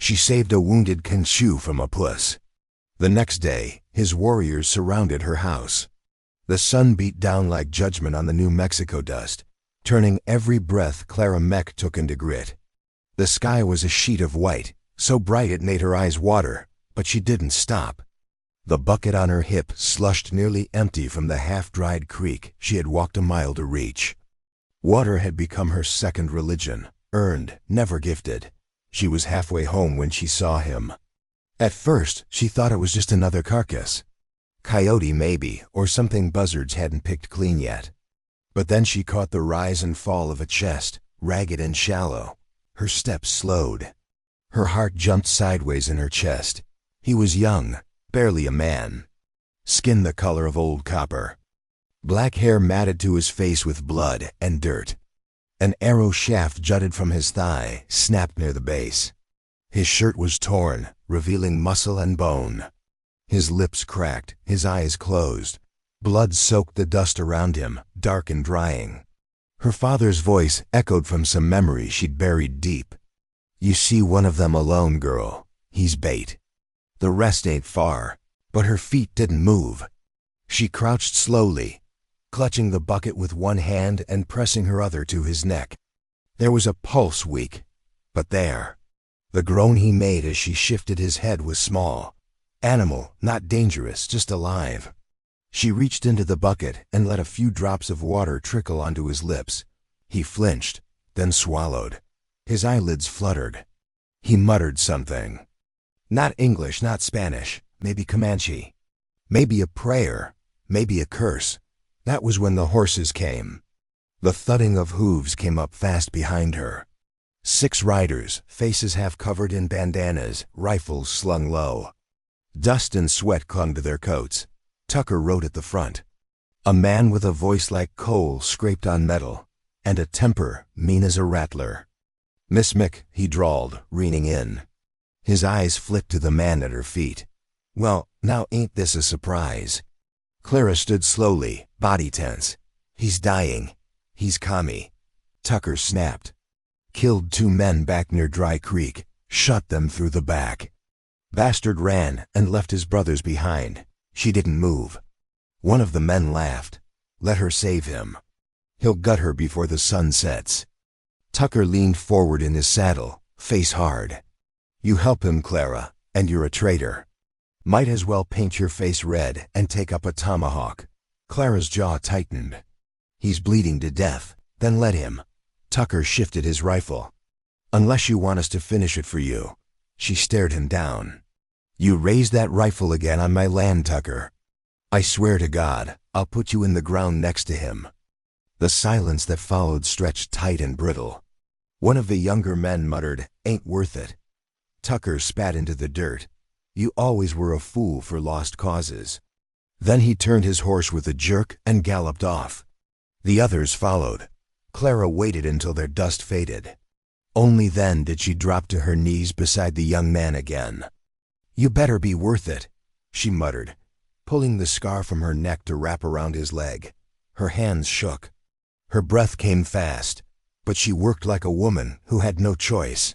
She saved a wounded Comanche from a puss. The next day, his warriors surrounded her house. The sun beat down like judgment on the New Mexico dust, turning every breath Clara Meck took into grit. The sky was a sheet of white, so bright it made her eyes water, but she didn't stop. The bucket on her hip slushed nearly empty from the half-dried creek she had walked a mile to reach. Water had become her second religion, earned, never gifted. She was halfway home when she saw him. At first, she thought it was just another carcass. Coyote maybe, or something buzzards hadn't picked clean yet. But then she caught the rise and fall of a chest, ragged and shallow. Her steps slowed. Her heart jumped sideways in her chest. He was young, barely a man. Skin the color of old copper. Black hair matted to his face with blood and dirt. An arrow shaft jutted from his thigh, snapped near the base. His shirt was torn, revealing muscle and bone. His lips cracked, his eyes closed. Blood soaked the dust around him, dark and drying. Her father's voice echoed from some memory she'd buried deep. "You see one of them alone, girl. He's bait. The rest ain't far." But her feet didn't move. She crouched slowly, clutching the bucket with one hand and pressing her other to his neck. There was a pulse weak, but there. The groan he made as she shifted his head was small. Animal, not dangerous, just alive. She reached into the bucket and let a few drops of water trickle onto his lips. He flinched, then swallowed. His eyelids fluttered. He muttered something. Not English, not Spanish, maybe Comanche. Maybe a prayer, maybe a curse. That was when the horses came. The thudding of hooves came up fast behind her. 6 riders, faces half covered in bandanas, rifles slung low. Dust and sweat clung to their coats. Tucker rode at the front. A man with a voice like coal scraped on metal, and a temper mean as a rattler. "Miss Mick," he drawled, reining in. His eyes flicked to the man at her feet. "Well, now ain't this a surprise?" Clara stood slowly, body tense. "He's dying. He's Kami." Tucker snapped. "Killed 2 men back near Dry Creek. Shot them through the back. Bastard ran and left his brothers behind. She didn't move. One of the men laughed. Let her save him. He'll gut her before the sun sets." Tucker leaned forward in his saddle, face hard. "You help him, Clara, and you're a traitor. Might as well paint your face red and take up a tomahawk." Clara's jaw tightened. "He's bleeding to death. Then let him." Tucker shifted his rifle. "Unless you want us to finish it for you." She stared him down. "You raise that rifle again on my land, Tucker. I swear to God, I'll put you in the ground next to him." The silence that followed stretched tight and brittle. One of the younger men muttered, "Ain't worth it." Tucker spat into the dirt. "You always were a fool for lost causes." Then he turned his horse with a jerk and galloped off. The others followed. Clara waited until their dust faded. Only then did she drop to her knees beside the young man again. "You better be worth it," she muttered, pulling the scarf from her neck to wrap around his leg. Her hands shook. Her breath came fast, but she worked like a woman who had no choice.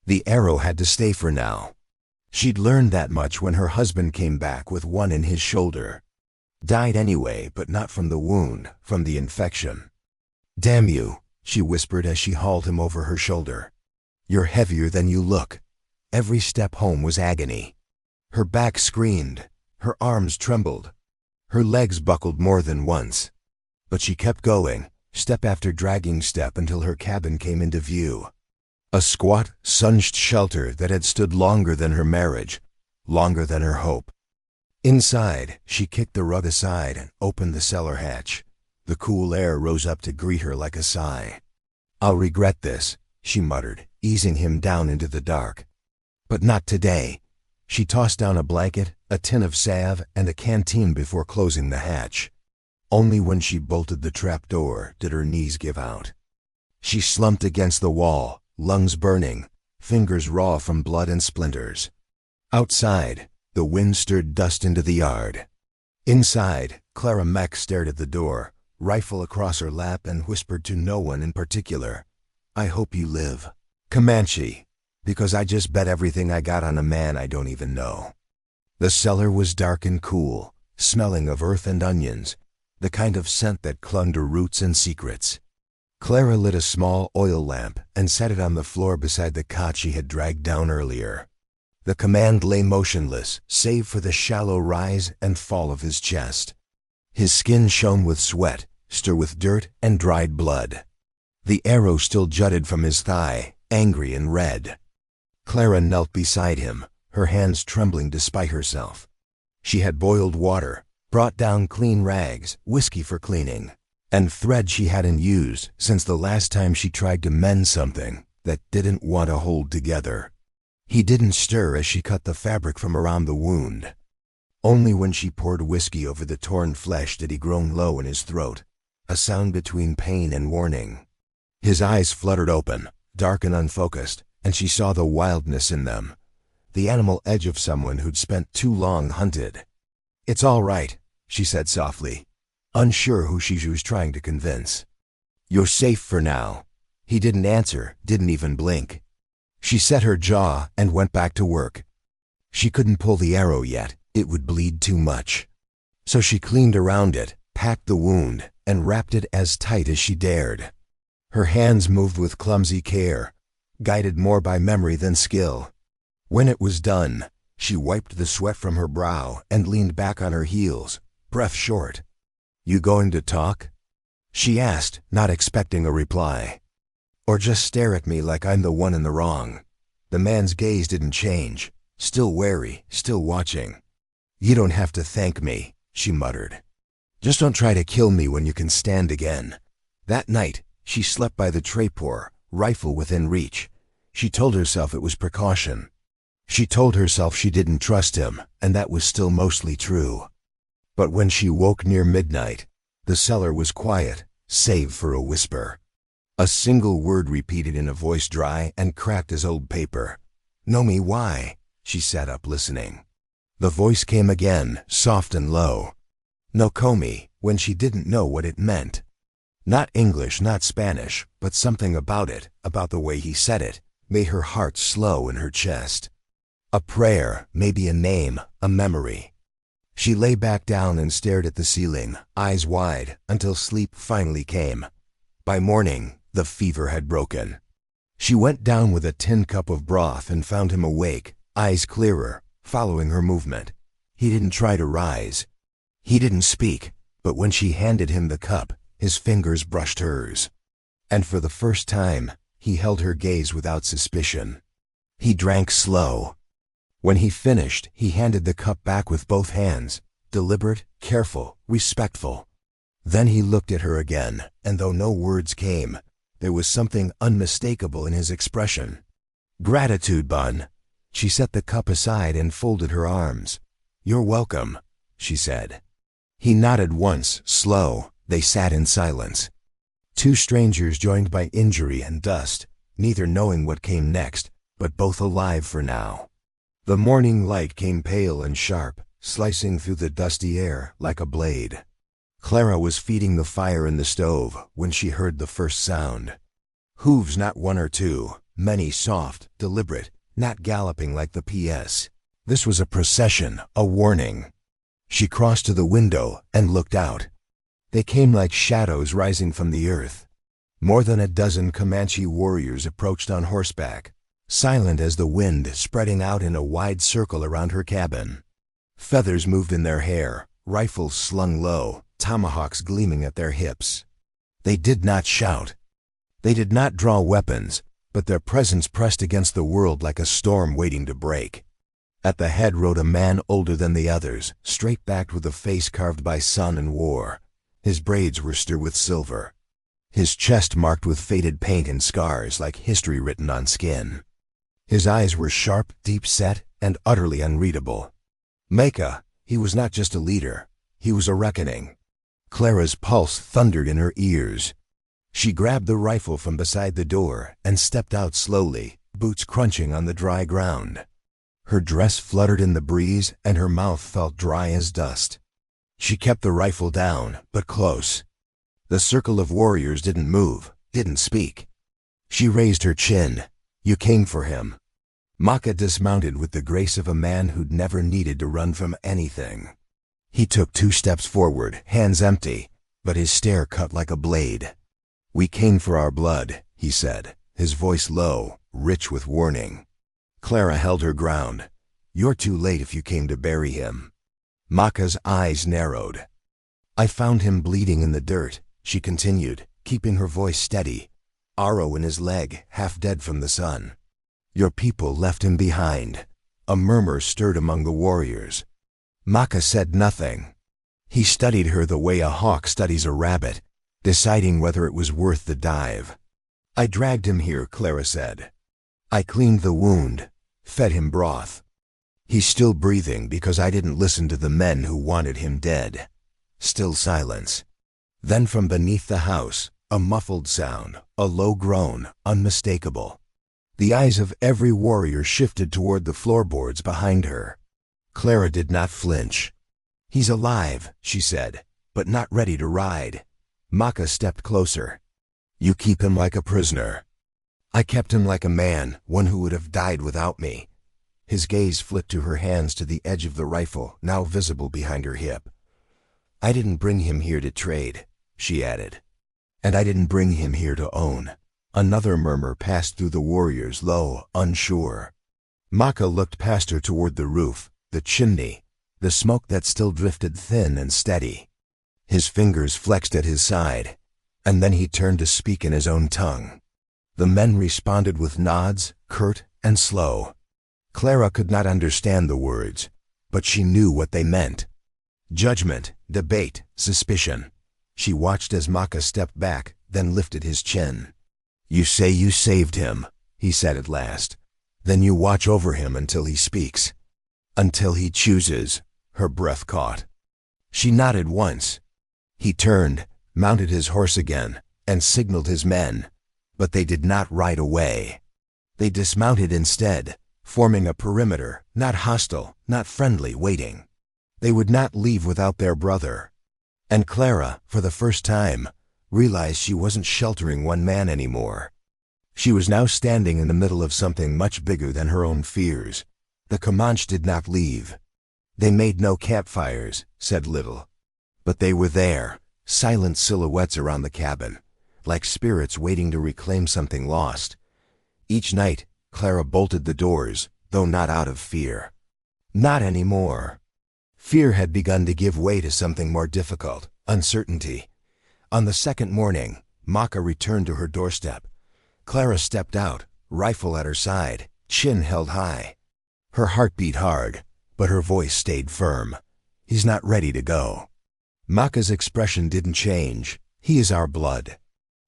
The arrow had to stay for now. She'd learned that much when her husband came back with one in his shoulder. Died anyway, but not from the wound, from the infection. "Damn you," she whispered as she hauled him over her shoulder. "You're heavier than you look." Every step home was agony. Her back screamed. Her arms trembled. Her legs buckled more than once. But she kept going, step after dragging step, until her cabin came into view. A squat, sunged shelter that had stood longer than her marriage, longer than her hope. Inside, she kicked the rug aside and opened the cellar hatch. The cool air rose up to greet her like a sigh. "I'll regret this," she muttered, easing him down into the dark. "But not today." She tossed down a blanket, a tin of salve, and a canteen before closing the hatch. Only when she bolted the trap door did her knees give out. She slumped against the wall, lungs burning, fingers raw from blood and splinters. Outside, the wind stirred dust into the yard. Inside, Clara Meck stared at the door, rifle across her lap, and whispered to no one in particular, "I hope you live." "Comanche." Because I just bet everything I got on a man I don't even know. The cellar was dark and cool, smelling of earth and onions, the kind of scent that clung to roots and secrets. Clara lit a small oil lamp and set it on the floor beside the cot she had dragged down earlier. The command lay motionless, save for the shallow rise and fall of his chest. His skin shone with sweat, stirred with dirt and dried blood. The arrow still jutted from his thigh, angry and red. Clara knelt beside him, her hands trembling despite herself. She had boiled water, brought down clean rags, whiskey for cleaning, and thread she hadn't used since the last time she tried to mend something that didn't want to hold together. He didn't stir as she cut the fabric from around the wound. Only when she poured whiskey over the torn flesh did he groan low in his throat, a sound between pain and warning. His eyes fluttered open, dark and unfocused, and she saw the wildness in them, the animal edge of someone who'd spent too long hunted. "It's all right," she said softly, unsure who she was trying to convince. "You're safe for now." He didn't answer, didn't even blink. She set her jaw and went back to work. She couldn't pull the arrow yet, it would bleed too much. So she cleaned around it, packed the wound, and wrapped it as tight as she dared. Her hands moved with clumsy care, guided more by memory than skill. When it was done, she wiped the sweat from her brow and leaned back on her heels, breath short. "You going to talk?" she asked, not expecting a reply. "Or just stare at me like I'm the one in the wrong?" The man's gaze didn't change, still wary, still watching. "You don't have to thank me," she muttered. "Just don't try to kill me when you can stand again." That night, she slept by the trapdoor, rifle within reach. She told herself it was precaution. She told herself she didn't trust him, and that was still mostly true. But when she woke near midnight, the cellar was quiet, save for a whisper. A single word repeated in a voice dry and cracked as old paper. "Know me why?" She sat up listening. The voice came again, soft and low. "No Comey," when she didn't know what it meant. Not English, not Spanish, but something about it, about the way he said it, made her heart slow in her chest. A prayer, maybe a name, a memory. She lay back down and stared at the ceiling, eyes wide, until sleep finally came. By morning, the fever had broken. She went down with a tin cup of broth and found him awake, eyes clearer, following her movement. He didn't try to rise. He didn't speak, but when she handed him the cup, his fingers brushed hers. And for the first time, he held her gaze without suspicion. He drank slow. When he finished, he handed the cup back with both hands, deliberate, careful, respectful. Then he looked at her again, and though no words came, there was something unmistakable in his expression. "Gratitude, Bun." She set the cup aside and folded her arms. "You're welcome," she said. He nodded once, slow. They sat in silence. Two strangers joined by injury and dust, neither knowing what came next, but both alive for now. The morning light came pale and sharp, slicing through the dusty air like a blade. Clara was feeding the fire in the stove when she heard the first sound. Hooves, not one or two, many, soft, deliberate, not galloping like the PS. This was a procession, a warning. She crossed to the window and looked out. They came like shadows rising from the earth. More than a dozen Comanche warriors approached on horseback, silent as the wind spreading out in a wide circle around her cabin. Feathers moved in their hair, rifles slung low, tomahawks gleaming at their hips. They did not shout. They did not draw weapons, but their presence pressed against the world like a storm waiting to break. At the head rode a man older than the others, straight-backed with a face carved by sun and war. His braids were stirred with silver. His chest marked with faded paint and scars like history written on skin. His eyes were sharp, deep-set, and utterly unreadable. Mecca, he was not just a leader, he was a reckoning. Clara's pulse thundered in her ears. She grabbed the rifle from beside the door and stepped out slowly, boots crunching on the dry ground. Her dress fluttered in the breeze and her mouth felt dry as dust. She kept the rifle down, but close. The circle of warriors didn't move, didn't speak. She raised her chin. "You came for him." Maka dismounted with the grace of a man who'd never needed to run from anything. He took 2 steps forward, hands empty, but his stare cut like a blade. "We came for our blood," he said, his voice low, rich with warning. Clara held her ground. "You're too late if you came to bury him." Maka's eyes narrowed. "I found him bleeding in the dirt," she continued, keeping her voice steady. "Arrow in his leg, half dead from the sun. Your people left him behind." A murmur stirred among the warriors. Maka said nothing. He studied her the way a hawk studies a rabbit, deciding whether it was worth the dive. "I dragged him here," Clara said. "I cleaned the wound, fed him broth. He's still breathing because I didn't listen to the men who wanted him dead." Still silence. Then from beneath the house, a muffled sound, a low groan, unmistakable. The eyes of every warrior shifted toward the floorboards behind her. Clara did not flinch. "He's alive," she said, "but not ready to ride." Maka stepped closer. "You keep him like a prisoner." "I kept him like a man, one who would have died without me." His gaze flipped to her hands, to the edge of the rifle, now visible behind her hip. "I didn't bring him here to trade," she added. "And I didn't bring him here to own." Another murmur passed through the warriors, low, unsure. Maka looked past her toward the roof, the chimney, the smoke that still drifted thin and steady. His fingers flexed at his side, and then he turned to speak in his own tongue. The men responded with nods, curt and slow. Clara could not understand the words, but she knew what they meant. Judgment, debate, suspicion. She watched as Maka stepped back, then lifted his chin. "You say you saved him," he said at last. "Then you watch over him until he speaks." "Until he chooses," her breath caught. She nodded once. He turned, mounted his horse again, and signaled his men, but they did not ride away. They dismounted instead, forming a perimeter, not hostile, not friendly, waiting. They would not leave without their brother. And Clara, for the first time, realized she wasn't sheltering one man anymore. She was now standing in the middle of something much bigger than her own fears. The Comanche did not leave. They made no campfires, said little. But they were there, silent silhouettes around the cabin, like spirits waiting to reclaim something lost. Each night, Clara bolted the doors, though not out of fear. Not anymore. Fear had begun to give way to something more difficult, uncertainty. On the second morning, Maka returned to her doorstep. Clara stepped out, rifle at her side, chin held high. Her heart beat hard, but her voice stayed firm. "He's not ready to go." Maka's expression didn't change. "He is our blood.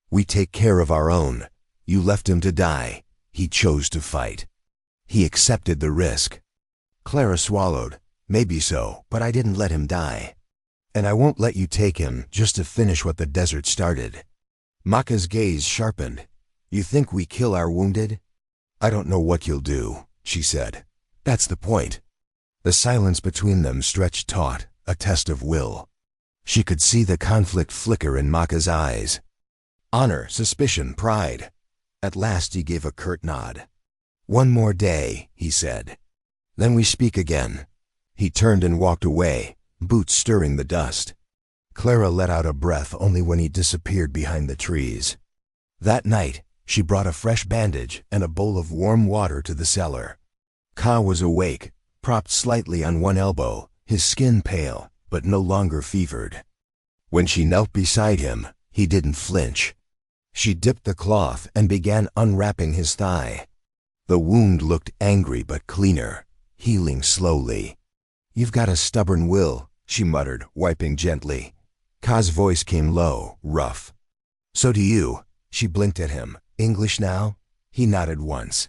We take care of our own. You left him to die. He chose to fight. He accepted the risk." Clara swallowed. "Maybe so, but I didn't let him die. And I won't let you take him just to finish what the desert started." Maka's gaze sharpened. "You think we kill our wounded?" "I don't know what you'll do," she said. "That's the point." The silence between them stretched taut, a test of will. She could see the conflict flicker in Maka's eyes. Honor, suspicion, pride. At last he gave a curt nod. "One more day," he said. "Then we speak again." He turned and walked away, boots stirring the dust. Clara let out a breath only when he disappeared behind the trees. That night, she brought a fresh bandage and a bowl of warm water to the cellar. Ka was awake, propped slightly on one elbow, his skin pale, but no longer fevered. When she knelt beside him, he didn't flinch. She dipped the cloth and began unwrapping his thigh. The wound looked angry but cleaner, healing slowly. "You've got a stubborn will," she muttered, wiping gently. Ka's voice came low, rough. "So do you." She blinked at him. "English now?" He nodded once.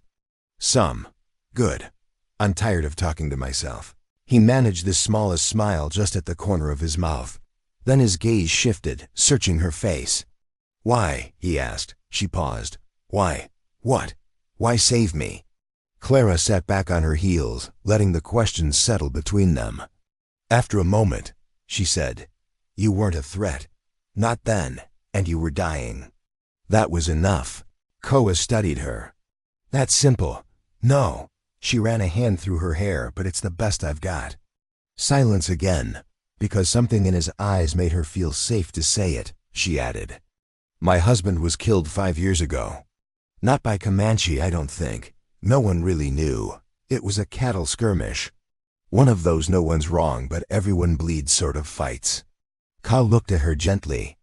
"Some. Good. I'm tired of talking to myself." He managed the smallest smile just at the corner of his mouth. Then his gaze shifted, searching her face. "Why?" he asked. She paused. "Why? What? Why save me?" Clara sat back on her heels, letting the questions settle between them. After a moment, she said, "You weren't a threat. Not then, and you were dying." That was enough. Koa studied her. "That's simple." "No. She ran a hand through her hair, but it's the best I've got. Silence again, because something in his eyes made her feel safe to say it, she added. My husband was killed 5 years ago. Not by Comanche, I don't think. No one really knew. It was a cattle skirmish. One of those no one's wrong but everyone bleeds sort of fights. Ka looked at her gently.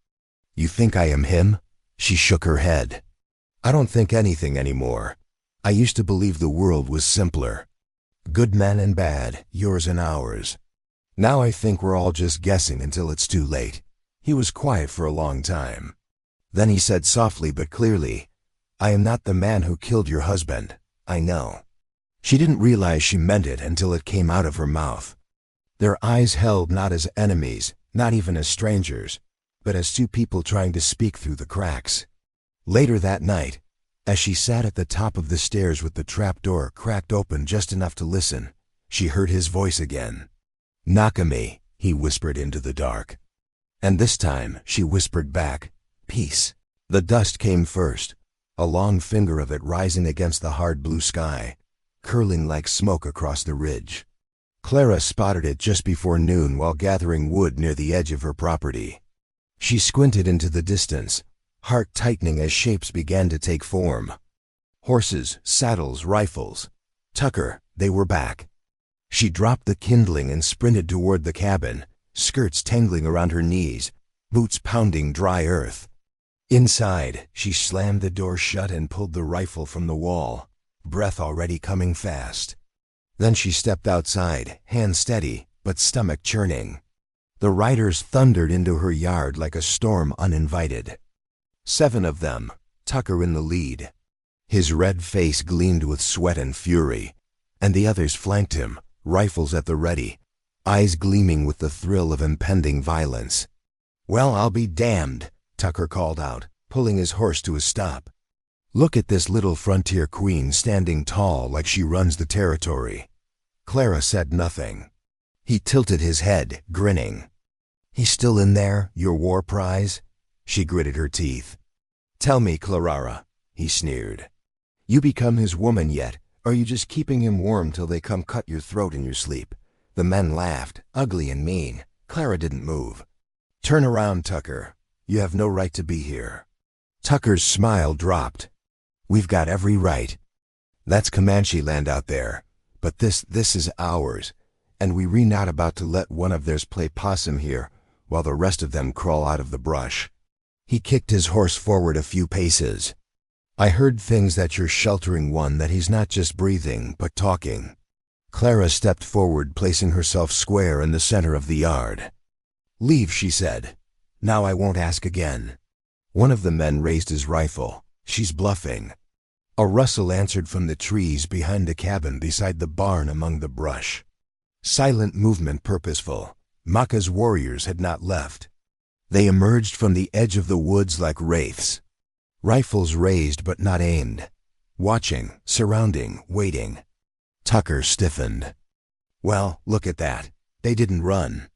You think I am him? She shook her head. I don't think anything anymore. I used to believe the world was simpler. Good men and bad, yours and ours. Now I think we're all just guessing until it's too late. He was quiet for a long time. Then he said softly but clearly, I am not the man who killed your husband. I know. She didn't realize she meant it until it came out of her mouth. Their eyes held not as enemies, not even as strangers, but as two people trying to speak through the cracks. Later that night, as she sat at the top of the stairs with the trapdoor cracked open just enough to listen, she heard his voice again. Nakame, he whispered into the dark. And this time, she whispered back, peace. The dust came first, a long finger of it rising against the hard blue sky, curling like smoke across the ridge. Clara spotted it just before noon while gathering wood near the edge of her property. She squinted into the distance, heart tightening as shapes began to take form. Horses, saddles, rifles. Tucker, they were back. She dropped the kindling and sprinted toward the cabin, skirts tangling around her knees, boots pounding dry earth. Inside, she slammed the door shut and pulled the rifle from the wall, breath already coming fast. Then she stepped outside, hand steady, but stomach churning. The riders thundered into her yard like a storm uninvited. 7 of them, Tucker in the lead. His red face gleamed with sweat and fury, and the others flanked him, rifles at the ready, eyes gleaming with the thrill of impending violence. Well, I'll be damned, Tucker called out, pulling his horse to a stop. Look at this little frontier queen standing tall like she runs the territory. Clara said nothing. He tilted his head, grinning. He's still in there, your war prize? She gritted her teeth. Tell me, Clara, he sneered. You become his woman yet, or are you just keeping him warm till they come cut your throat in your sleep? The men laughed, ugly and mean. Clara didn't move. Turn around, Tucker. You have no right to be here. Tucker's smile dropped. We've got every right. That's Comanche land out there, but this is ours, and we're not about to let one of theirs play possum here while the rest of them crawl out of the brush. He kicked his horse forward a few paces. I heard things that you're sheltering one, that he's not just breathing, but talking. Clara stepped forward, placing herself square in the center of the yard. Leave, she said. Now I won't ask again. One of the men raised his rifle. She's bluffing. A rustle answered from the trees behind the cabin beside the barn among the brush. Silent movement, purposeful. Maka's warriors had not left. They emerged from the edge of the woods like wraiths. Rifles raised but not aimed. Watching, surrounding, waiting. Tucker stiffened. Well, look at that. They didn't run.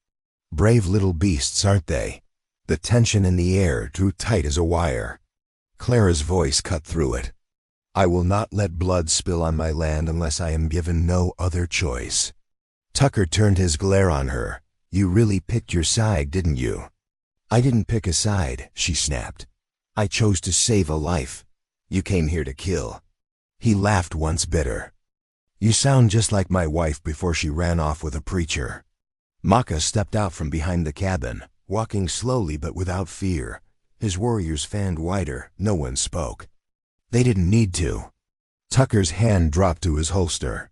Brave little beasts, aren't they? The tension in the air drew tight as a wire. Clara's voice cut through it. I will not let blood spill on my land unless I am given no other choice. Tucker turned his glare on her. You really picked your side, didn't you? I didn't pick a side, she snapped. I chose to save a life. You came here to kill. He laughed once bitter. You sound just like my wife before she ran off with a preacher. Maka stepped out from behind the cabin, walking slowly but without fear. His warriors fanned wider. No one spoke. They didn't need to. Tucker's hand dropped to his holster.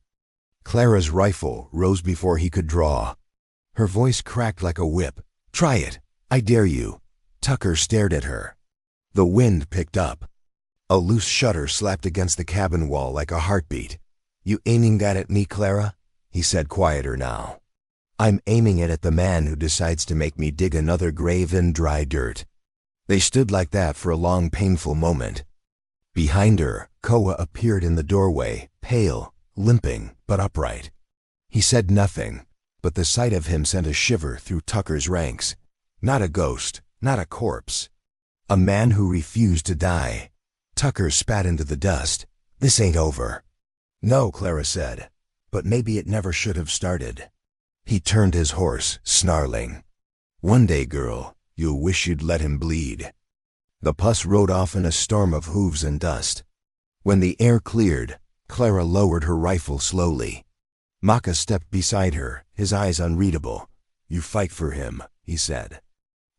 Clara's rifle rose before he could draw. Her voice cracked like a whip. Try it. I dare you. Tucker stared at her. The wind picked up. A loose shutter slapped against the cabin wall like a heartbeat. You aiming that at me, Clara? He said, quieter now. I'm aiming it at the man who decides to make me dig another grave in dry dirt. They stood like that for a long, painful moment. Behind her, Koa appeared in the doorway, pale, limping, but upright. He said nothing, but the sight of him sent a shiver through Tucker's ranks. Not a ghost, not a corpse. A man who refused to die. Tucker spat into the dust. This ain't over. No, Clara said, but maybe it never should have started. He turned his horse, snarling. One day, girl, you'll wish you'd let him bleed. The Posse rode off in a storm of hooves and dust. When the air cleared, Clara lowered her rifle slowly. Maka stepped beside her, his eyes unreadable. You fight for him, he said.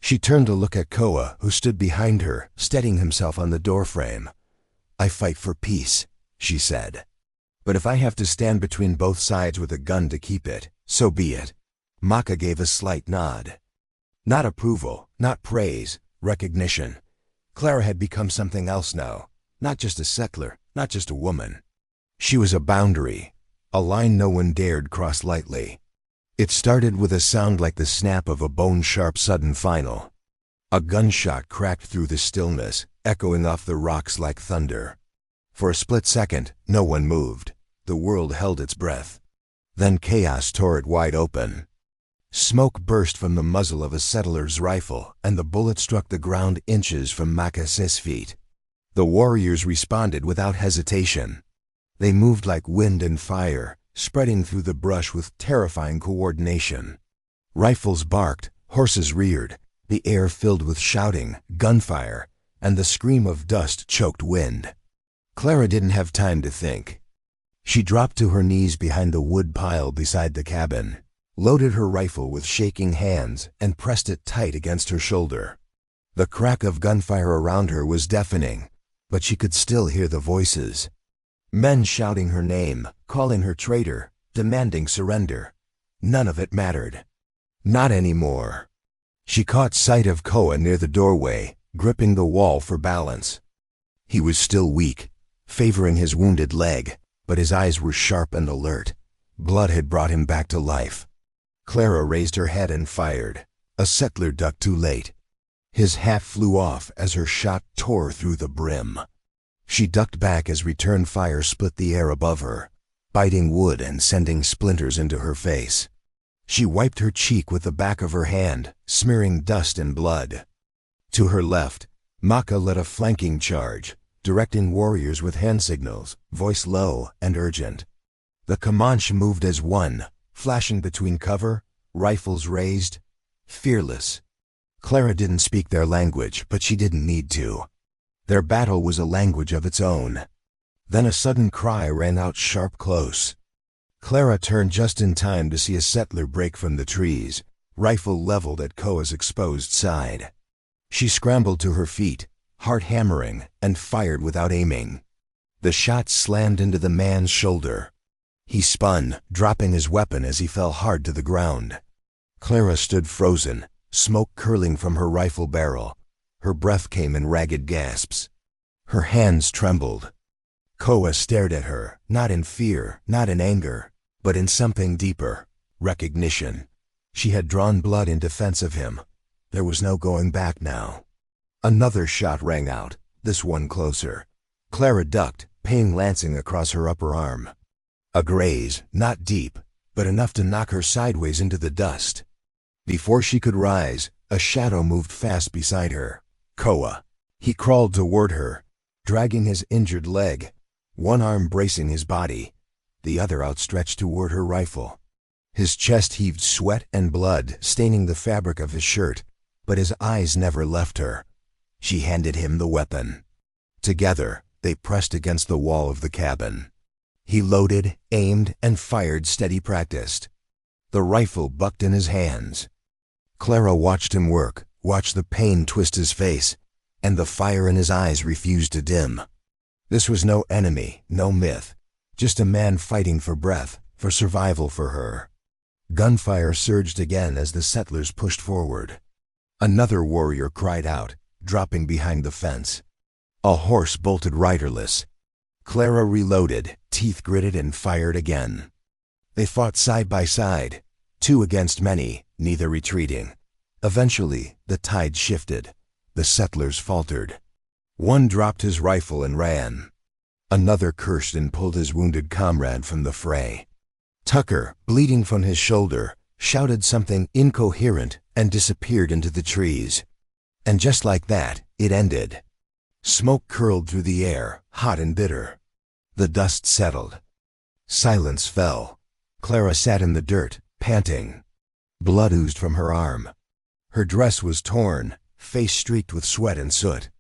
She turned to look at Koa, who stood behind her, steadying himself on the doorframe. I fight for peace, she said. But if I have to stand between both sides with a gun to keep it, so be it. Maka gave a slight nod. Not approval, not praise, recognition. Clara had become something else now, not just a settler, not just a woman. She was a boundary, a line no one dared cross lightly. It started with a sound like the snap of a bone-sharp sudden final. A gunshot cracked through the stillness, echoing off the rocks like thunder. For a split second, no one moved. The world held its breath. Then chaos tore it wide open. Smoke burst from the muzzle of a settler's rifle, and the bullet struck the ground inches from Maka's feet. The warriors responded without hesitation. They moved like wind and fire, spreading through the brush with terrifying coordination. Rifles barked, horses reared, the air filled with shouting, gunfire, and the scream of dust choked wind. Clara didn't have time to think. She dropped to her knees behind the wood pile beside the cabin, loaded her rifle with shaking hands, and pressed it tight against her shoulder. The crack of gunfire around her was deafening, but she could still hear the voices. Men shouting her name, calling her traitor, demanding surrender. None of it mattered. Not anymore. She caught sight of Koa near the doorway, gripping the wall for balance. He was still weak, favoring his wounded leg, but his eyes were sharp and alert. Blood had brought him back to life. Clara raised her head and fired. A settler ducked too late. His hat flew off as her shot tore through the brim. She ducked back as return fire split the air above her, biting wood and sending splinters into her face. She wiped her cheek with the back of her hand, smearing dust and blood. To her left, Maka led a flanking charge, directing warriors with hand signals, voice low and urgent. The Comanche moved as one, flashing between cover, rifles raised, fearless. Clara didn't speak their language, but she didn't need to. Their battle was a language of its own. Then a sudden cry rang out sharp close. Clara turned just in time to see a settler break from the trees, rifle leveled at Koa's exposed side. She scrambled to her feet, heart hammering, and fired without aiming. The shot slammed into the man's shoulder. He spun, dropping his weapon as he fell hard to the ground. Clara stood frozen, smoke curling from her rifle barrel. Her breath came in ragged gasps. Her hands trembled. Koa stared at her, not in fear, not in anger, but in something deeper, recognition. She had drawn blood in defense of him. There was no going back now. Another shot rang out, this one closer. Clara ducked, pain lancing across her upper arm. A graze, not deep, but enough to knock her sideways into the dust. Before she could rise, a shadow moved fast beside her. Koa. He crawled toward her, dragging his injured leg, one arm bracing his body, the other outstretched toward her rifle. His chest heaved sweat and blood, staining the fabric of his shirt, but his eyes never left her. She handed him the weapon. Together, they pressed against the wall of the cabin. He loaded, aimed, and fired steady-practiced. The rifle bucked in his hands. Clara watched him work, watched the pain twist his face, and the fire in his eyes refused to dim. This was no enemy, no myth, just a man fighting for breath, for survival for her. Gunfire surged again as the settlers pushed forward. Another warrior cried out, dropping behind the fence. A horse bolted riderless. Clara reloaded, teeth gritted, and fired again. They fought side by side, two against many, neither retreating. Eventually, the tide shifted. The settlers faltered. One dropped his rifle and ran. Another cursed and pulled his wounded comrade from the fray. Tucker, bleeding from his shoulder, shouted something incoherent and disappeared into the trees. And just like that, it ended. Smoke curled through the air, hot and bitter. The dust settled. Silence fell. Clara sat in the dirt, panting. Blood oozed from her arm. Her dress was torn, face streaked with sweat and soot.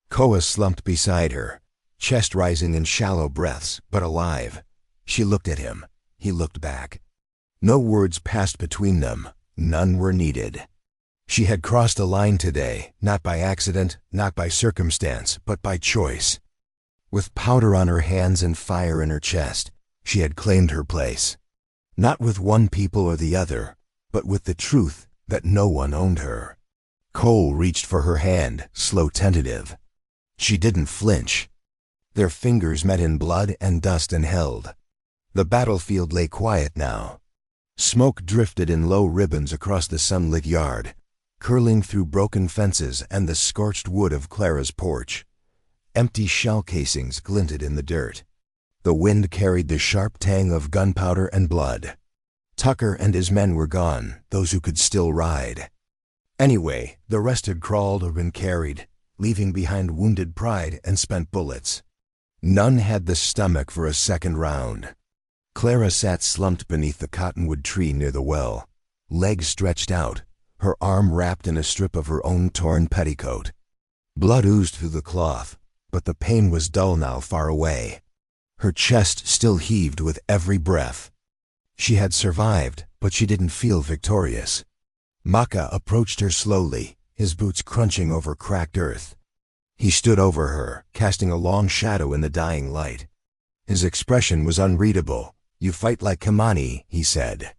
Koa slumped beside her, chest rising in shallow breaths, but alive. She looked at him. He looked back. No words passed between them. None were needed. She had crossed a line today, not by accident, not by circumstance, but by choice. With powder on her hands and fire in her chest, she had claimed her place. Not with one people or the other, but with the truth that no one owned her. Cole reached for her hand, slow, tentative. She didn't flinch. Their fingers met in blood and dust and held. The battlefield lay quiet now. Smoke drifted in low ribbons across the sunlit yard, curling through broken fences and the scorched wood of Clara's porch. Empty shell casings glinted in the dirt. The wind carried the sharp tang of gunpowder and blood. Tucker and his men were gone, those who could still ride. Anyway, the rest had crawled or been carried, leaving behind wounded pride and spent bullets. None had the stomach for a second round. Clara sat slumped beneath the cottonwood tree near the well, legs stretched out, her arm wrapped in a strip of her own torn petticoat. Blood oozed through the cloth, but the pain was dull now, far away. Her chest still heaved with every breath. She had survived, but she didn't feel victorious. Maka approached her slowly, his boots crunching over cracked earth. He stood over her, casting a long shadow in the dying light. His expression was unreadable. "You fight like Comanche," he said.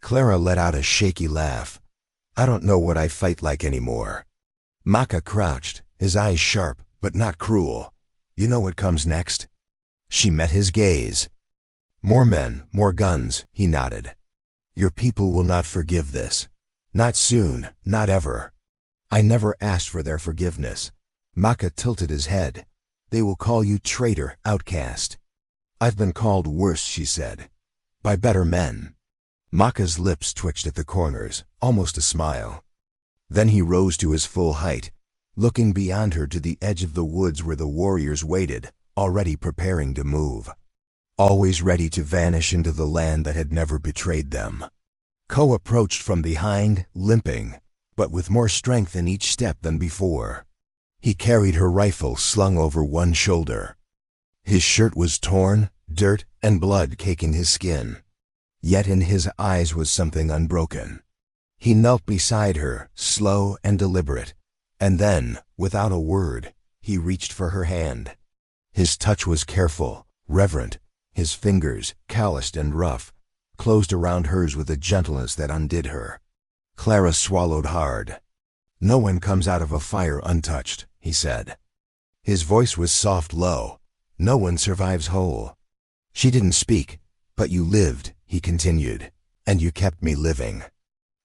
Clara let out a shaky laugh. "I don't know what I fight like anymore." Maka crouched, his eyes sharp, but not cruel. "You know what comes next?" She met his gaze. "More men, more guns," he nodded. "Your people will not forgive this. Not soon, not ever." "I never asked for their forgiveness." Maka tilted his head. "They will call you traitor, outcast." "I've been called worse," she said. "By better men." Maka's lips twitched at the corners, almost a smile. Then he rose to his full height, looking beyond her to the edge of the woods where the warriors waited, already preparing to move. Always ready to vanish into the land that had never betrayed them. Ko approached from behind, limping, but with more strength in each step than before. He carried her rifle slung over one shoulder. His shirt was torn, dirt and blood caking his skin. Yet in his eyes was something unbroken. He knelt beside her, slow and deliberate, and then, without a word, he reached for her hand. His touch was careful, reverent. His fingers, calloused and rough, closed around hers with a gentleness that undid her. Clara swallowed hard. "No one comes out of a fire untouched," he said. His voice was soft, low. "No one survives whole." She didn't speak. "But you lived," he continued, "and you kept me living."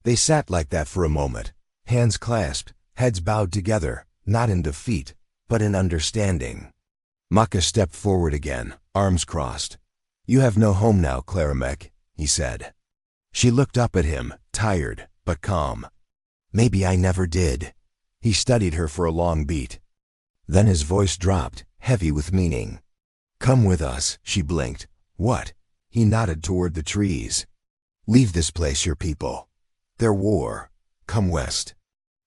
They sat like that for a moment, hands clasped, heads bowed together, not in defeat, but in understanding. Maka stepped forward again, arms crossed. "You have no home now, Claramek," he said. She looked up at him, tired, but calm. "Maybe I never did." He studied her for a long beat. Then his voice dropped, heavy with meaning. "Come with us," she blinked. "What?" He nodded toward the trees. "Leave this place, your people. Their war. Come west.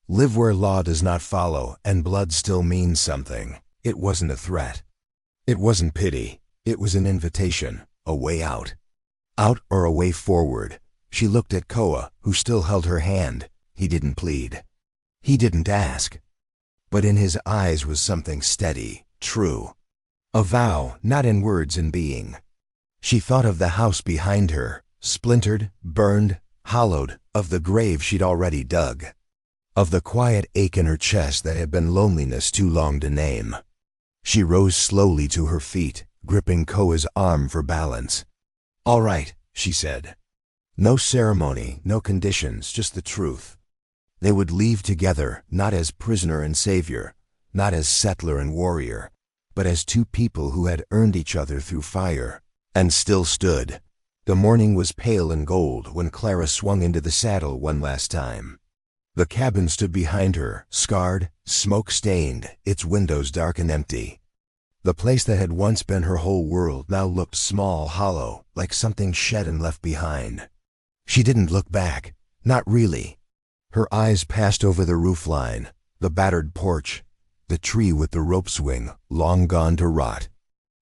Live where law does not follow and blood still means something." It wasn't a threat. It wasn't pity. It was an invitation, a way out. Out or a way forward. She looked at Koa, who still held her hand. He didn't plead. He didn't ask. But in his eyes was something steady, true. A vow, not in words, in being. She thought of the house behind her, splintered, burned, hollowed, of the grave she'd already dug. Of the quiet ache in her chest that had been loneliness too long to name. She rose slowly to her feet, gripping Koa's arm for balance. "All right," she said. No ceremony, no conditions, just the truth. They would leave together, not as prisoner and savior, not as settler and warrior, but as two people who had earned each other through fire, and still stood. The morning was pale and gold when Clara swung into the saddle one last time. The cabin stood behind her, scarred, smoke-stained, its windows dark and empty. The place that had once been her whole world now looked small, hollow, like something shed and left behind. She didn't look back, not really. Her eyes passed over the roofline, the battered porch, the tree with the rope swing, long gone to rot.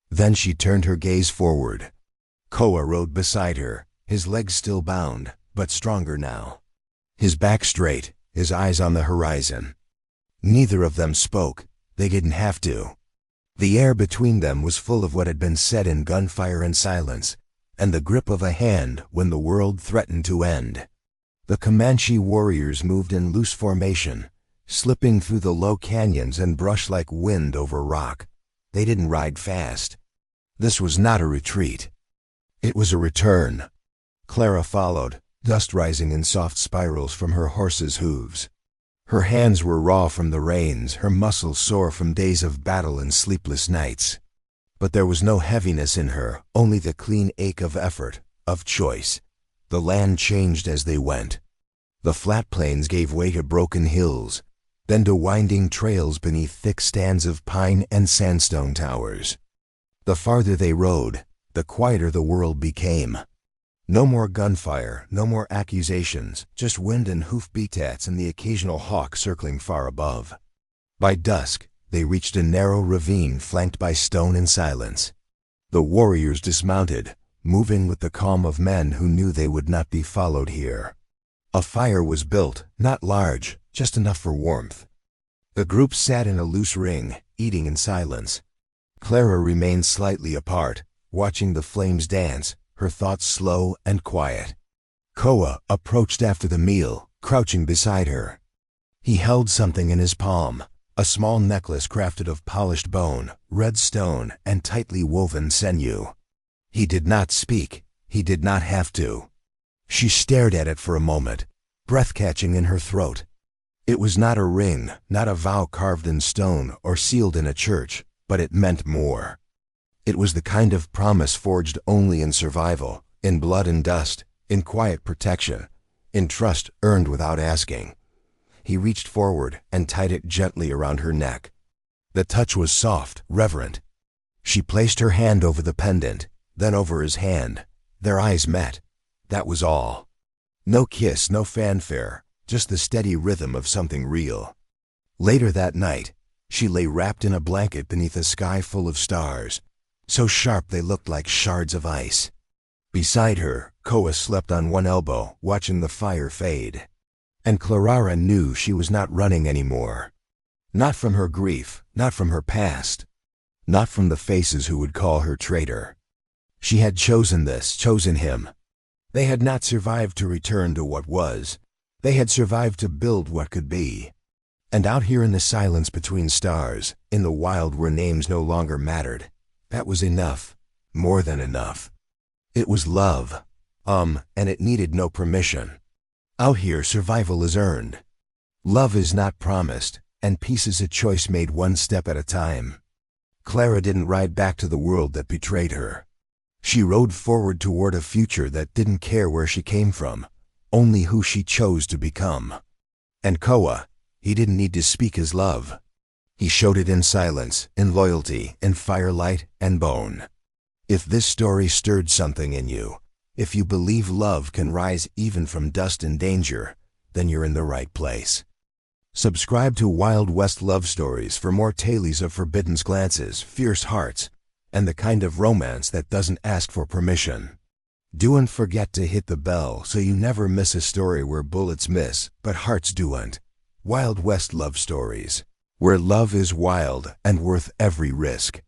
Then she turned her gaze forward. Koa rode beside her, his legs still bound, but stronger now. His back straight, his eyes on the horizon. Neither of them spoke. They didn't have to. The air between them was full of what had been said in gunfire and silence, and the grip of a hand when the world threatened to end. The Comanche warriors moved in loose formation, slipping through the low canyons and brush like wind over rock. They didn't ride fast. This was not a retreat. It was a return. Clara followed, dust rising in soft spirals from her horse's hooves. Her hands were raw from the reins, her muscles sore from days of battle and sleepless nights. But there was no heaviness in her, only the clean ache of effort, of choice. The land changed as they went. The flat plains gave way to broken hills, then to winding trails beneath thick stands of pine and sandstone towers. The farther they rode, the quieter the world became. No more gunfire, no more accusations, just wind and hoof-beats and the occasional hawk circling far above. By dusk, they reached a narrow ravine flanked by stone and silence. The warriors dismounted, moving with the calm of men who knew they would not be followed here. A fire was built, not large, just enough for warmth. The group sat in a loose ring, eating in silence. Clara remained slightly apart, watching the flames dance, her thoughts slow and quiet. Koa approached after the meal, crouching beside her. He held something in his palm, a small necklace crafted of polished bone, red stone, and tightly woven sinew. He did not speak. He did not have to. She stared at it for a moment, breath catching in her throat. It was not a ring, not a vow carved in stone or sealed in a church, but it meant more. It was the kind of promise forged only in survival, in blood and dust, in quiet protection, in trust earned without asking. He reached forward and tied it gently around her neck. The touch was soft, reverent. She placed her hand over the pendant, then over his hand. Their eyes met. That was all. No kiss, no fanfare, just the steady rhythm of something real. Later that night, she lay wrapped in a blanket beneath a sky full of stars, so sharp they looked like shards of ice. Beside her, Koa slept on one elbow, watching the fire fade. And Clara knew she was not running anymore. Not from her grief, not from her past, not from the faces who would call her traitor. She had chosen this, chosen him. They had not survived to return to what was. They had survived to build what could be. And out here in the silence between stars, in the wild where names no longer mattered, that was enough, more than enough. It was love, and it needed no permission. Out here, survival is earned. Love is not promised, and peace is a choice made one step at a time. Clara didn't ride back to the world that betrayed her. She rode forward toward a future that didn't care where she came from, only who she chose to become. And Koa, he didn't need to speak his love. He showed it in silence, in loyalty, in firelight and bone. If this story stirred something in you, if you believe love can rise even from dust and danger, then you're in the right place. Subscribe to Wild West Love Stories for more tales of forbidden glances, fierce hearts, and the kind of romance that doesn't ask for permission. Don't forget to hit the bell so you never miss a story where bullets miss, but hearts do'nt. Wild West Love Stories, where love is wild and worth every risk.